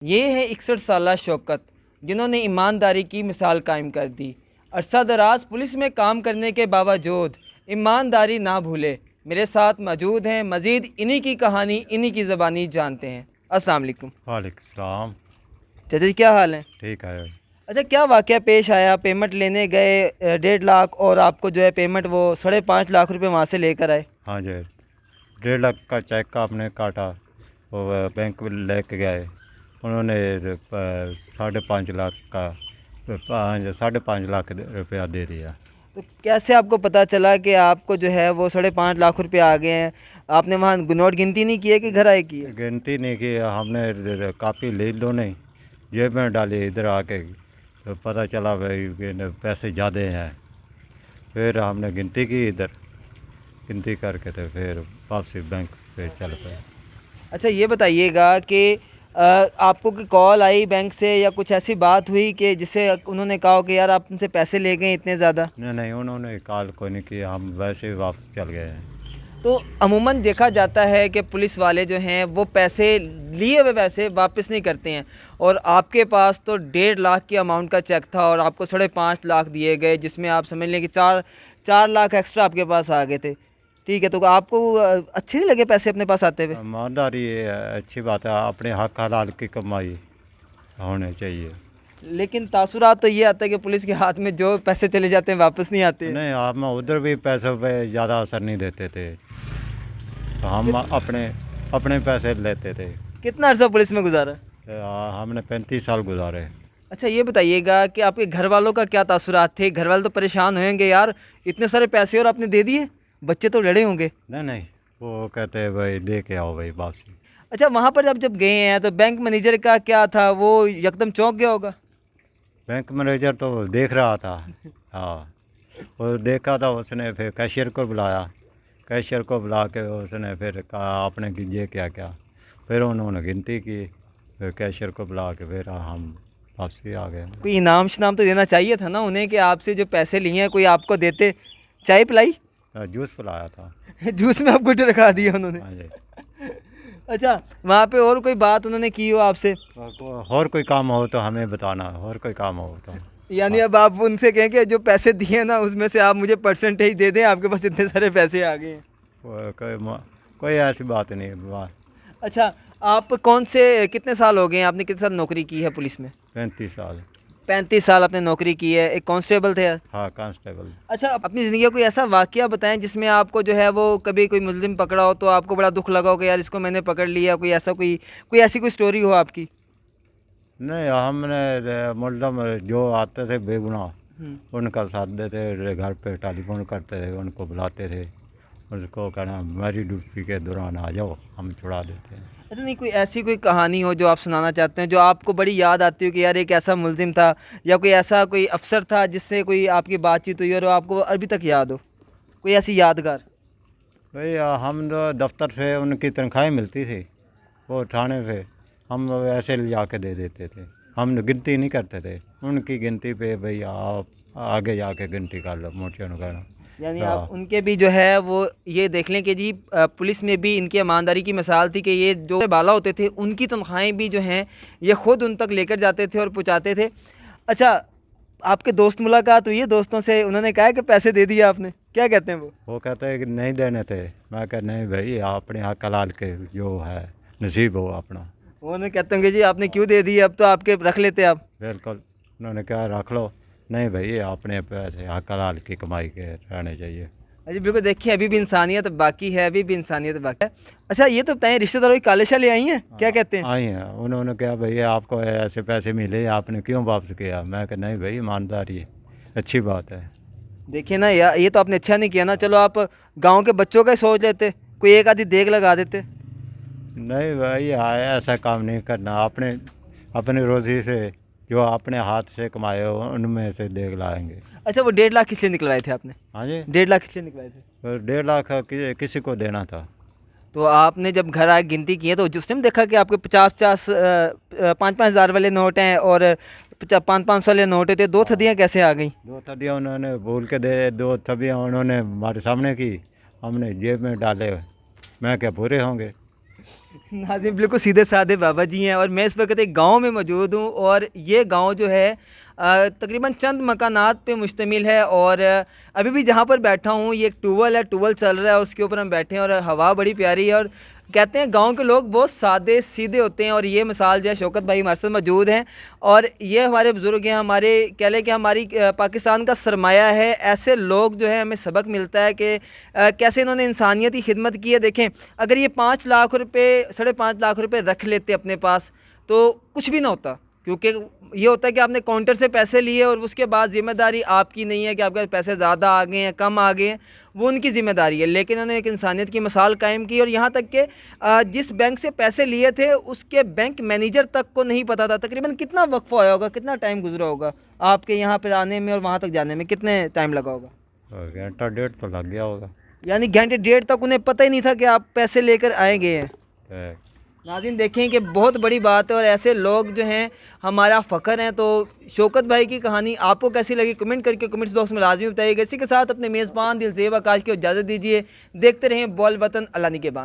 ये है 61 साला शौकत, जिन्होंने ईमानदारी की मिसाल कायम कर दी। अरसा दराज पुलिस में काम करने के बावजूद ईमानदारी ना भूले। मेरे साथ मौजूद हैं, मज़ीद इन्हीं की कहानी इन्हीं की ज़बानी जानते हैं। अस्सलाम वालेकुम। वालेकुम सलाम। चाचा जी, क्या हाल है? ठीक है। अच्छा, क्या वाक़या पेश आया? पेमेंट लेने गए 1.5 लाख और आपको जो है पेमेंट वो 5.5 लाख रुपए वहाँ से लेकर आए। हाँ जी, 1.5 लाख का चेक आपने काटा, वो बैंक में लेके गए। उन्होंने 5.5 लाख का 5.5 लाख रुपया दे दिया। तो कैसे आपको पता चला कि आपको जो है वो 5.5 लाख रुपए आ गए हैं? आपने वहाँ नोट गिनती नहीं किए कि घर आए किए? गिनती नहीं की, हमने कापी ले लो नहीं, जेब में डाली। इधर आके तो पता चला भाई कि पैसे ज़्यादा हैं। फिर हमने गिनती की, इधर गिनती करके तो फिर वापसी बैंक पे चल पे। अच्छा, ये बताइएगा कि आपको कोई कॉल आई बैंक से या कुछ ऐसी बात हुई कि जिससे उन्होंने कहा हो कि यार आप उनसे पैसे ले गए इतने ज़्यादा? नहीं नहीं, उन्होंने कॉल कोई नहीं किया, हम वैसे ही वापस चल गए हैं। तो अमूमन देखा जाता है कि पुलिस वाले जो हैं वो पैसे लिए हुए पैसे वापस नहीं करते हैं, और आपके पास तो 1.5 लाख की अमाउंट का चेक था और आपको 5.5 लाख दिए गए, जिसमें आप समझ लें कि 4 लाख एक्स्ट्रा आपके पास आ गए थे। ठीक है, तो आपको अच्छे नहीं लगे पैसे अपने पास आते हुए? ईमानदारी ये अच्छी बात है, अपने हक हलाल की कमाई होनी चाहिए। लेकिन तासुरात तो ये आता है कि पुलिस के हाथ में जो पैसे चले जाते हैं वापस नहीं आते। नहीं, हम उधर भी पैसों पे ज़्यादा असर नहीं देते थे, तो हम अपने अपने पैसे लेते थे। कितना अर्सा पुलिस में गुजारा? हमने 35 साल गुजारे। अच्छा, ये बताइएगा कि आपके घर वालों का क्या तासुरात थे? घर वाले तो परेशान होंगे यार, इतने सारे पैसे और आपने दे दिए, बच्चे तो लड़े होंगे। नहीं नहीं, वो कहते हैं भाई दे के आओ भाई वापसी। अच्छा, वहाँ पर जब गए हैं तो बैंक मैनेजर का क्या था? वो एकदम चौंक गया होगा। बैंक मैनेजर तो देख रहा था। हाँ, वो देखा था, उसने फिर कैशियर को बुलाया। कैशियर को बुला के उसने फिर कहा आपने ये क्या क्या। फिर उन्होंने गिनती की, फिर कैशियर को बुला के फिर हम वापसी आ गए। कोई इनाम शनाम तो देना चाहिए था ना उन्हें, कि आपसे जो पैसे लिए हैं कोई आपको देते। चाय पिलाई? जूस पिलाया था। जूस में आपको रखा दिया उन्होंने? हाँ जी। अच्छा, वहाँ पे और कोई बात उन्होंने की हो आपसे? और कोई काम हो तो हमें बताना, और कोई काम हो तो। यानी अब आप उनसे कहें कि जो पैसे दिए ना उसमें से आप मुझे परसेंटेज दे दें, आपके पास इतने सारे पैसे आ गए हैं। कोई ऐसी बात नहीं है। अच्छा, आप कौन से कितने साल हो गए हैं, आपने कितने साल नौकरी की है पुलिस में? 35 साल। 35 साल आपने नौकरी की है। एक कांस्टेबल थे? हाँ, कांस्टेबल। अच्छा, अपनी ज़िंदगी का कोई ऐसा वाक़या बताएं जिसमें आपको जो है वो कभी कोई मुल्ज़िम पकड़ा हो तो आपको बड़ा दुख लगा हो कि यार इसको मैंने पकड़ लिया। कोई ऐसा कोई ऐसी कोई स्टोरी हो आपकी? नहीं, हमने मतलब जो आते थे बेगुनाह हम्म। उनका साथ देते, घर पे टेलीफोन करते थे, उनको बुलाते थे, उसको कहना मेरी ड्यूटी के दौरान आ जाओ, हम छुड़ा देते हैं। अच्छा, नहीं कोई ऐसी कोई कहानी हो जो आप सुनाना चाहते हैं, जो आपको बड़ी याद आती हो कि यार एक ऐसा मुल्ज़िम था या कोई ऐसा कोई अफ़सर था जिससे कोई आपकी बातचीत हुई और आपको अभी तक याद हो, कोई ऐसी यादगार? भाई हम तो दफ्तर से उनकी तनख्वाहें मिलती थी, वो थाने पे हम ऐसे ले जा के दे देते थे। हम गिनती नहीं करते थे, उनकी गिनती पे भाई आप आगे जाके गिनती कर लो, मोटियाँ कहना। यानी हाँ। आप उनके भी जो है वो ये देख लें कि जी पुलिस में भी इनकी ईमानदारी की मिसाल थी कि ये जो बाला होते थे उनकी तनख्वाहें भी जो हैं ये ख़ुद उन तक लेकर जाते थे और पहुंचाते थे। अच्छा, आपके दोस्त मुलाकात हुई है दोस्तों से? उन्होंने कहा है कि पैसे दे दिए आपने? क्या कहते हैं वो? कहते हैं कि नहीं देने थे। मैं कहा नहीं भाई, अपने हक हलाल के जो है नसीब हो अपना। उन्होंने कहते होंगे जी आपने क्यों दे दिए, अब तो आपके रख लेते आप। बिल्कुल, उन्होंने कहा रख लो। नहीं भाई, अपने पैसे हक हलाल की कमाई के रहने चाहिए। अजी बिल्कुल, देखिए अभी भी इंसानियत बाकी है, अभी भी इंसानियत बाकी है। अच्छा, ये तो बताएं, रिश्तेदारों की काले शाले आई हैं, क्या कहते हैं? आई हैं, उन्होंने कहा भैया आपको ऐसे पैसे मिले, आपने क्यों वापस किया। मैं कहा नहीं भाई, ईमानदारी है, अच्छी बात है। देखिए ना यार, ये तो आपने अच्छा नहीं किया ना। चलो आप गाँव के बच्चों का ही सोच लेते, कोई एक आधी देग लगा देते। नहीं भाई, आया ऐसा काम नहीं करना। अपने अपनी रोज़ी से जो अपने हाथ से कमाए हो उनमें से देख लाएंगे। अच्छा, वो 1.5 लाख किस लिए निकलवाए थे आपने? हाँ जी। 1.5 लाख किस लिए निकलवाए थे? और 1.5 लाख किसी को देना था। तो आपने जब घर आए गिनती की है तो जिस टाइम देखा कि आपके 5,000 वाले नोट हैं और 500 वाले नोट थे, दो थदियाँ कैसे आ गई? 2 थदियाँ उन्होंने भूल के दे, 2 थदियाँ उन्होंने हमारे सामने की, हमने जेब में डाले। मैं क्या पूरे होंगे? नाज़रीन बिल्कुल सीधे साधे बाबा जी हैं और मैं इस वक्त एक गांव में मौजूद हूं और ये गांव जो है तकरीबन चंद मकानात पे मुश्तमिल है और अभी भी जहां पर बैठा हूं ये एक टूवल है, टूवल चल रहा है, उसके ऊपर हम बैठे हैं और हवा बड़ी प्यारी है और कहते हैं गांव के लोग बहुत सादे सीधे होते हैं और ये मिसाल जो है शौकत भाई हमारे साथ मौजूद हैं और ये हमारे बुज़ुर्ग हैं, हमारे कह लें कि हमारी पाकिस्तान का सरमाया है। ऐसे लोग जो है हमें सबक मिलता है कि कैसे इन्होंने इंसानियत की खिदमत की है। देखें अगर ये 5 लाख रुपए 5.5 लाख रुपए रख लेते अपने पास तो कुछ भी ना होता, क्योंकि ये होता है कि आपने काउंटर से पैसे लिए और उसके बाद ज़िम्मेदारी आपकी नहीं है कि आपके पैसे ज़्यादा आ गए हैं कम आ गए हैं, वो उनकी ज़िम्मेदारी है। लेकिन उन्होंने एक इंसानियत की मिसाल कायम की और यहाँ तक कि जिस बैंक से पैसे लिए थे उसके बैंक मैनेजर तक को नहीं पता था। तकरीबन कितना वक्फा होया होगा, कितना टाइम गुजरा होगा आपके यहाँ पर आने में और वहाँ तक जाने में, कितने टाइम लगा होगा? घंटा डेढ़ तो लग गया होगा। यानी घंटे डेढ़ तक उन्हें पता ही नहीं था कि आप पैसे लेकर आएंगे हैं। तो नाज़रीन देखें कि बहुत बड़ी बात है और ऐसे लोग जो हैं हमारा फ़ख्र हैं। तो शौकत भाई की कहानी आपको कैसी लगी कमेंट करके कमेंट्स बॉक्स में लाजमी बताइएगा। इसी के साथ अपने मेज़बान दिलज़ेब आकाश को इजाज़त दीजिए। देखते रहें बॉल वतन अल्लाह निगहबान।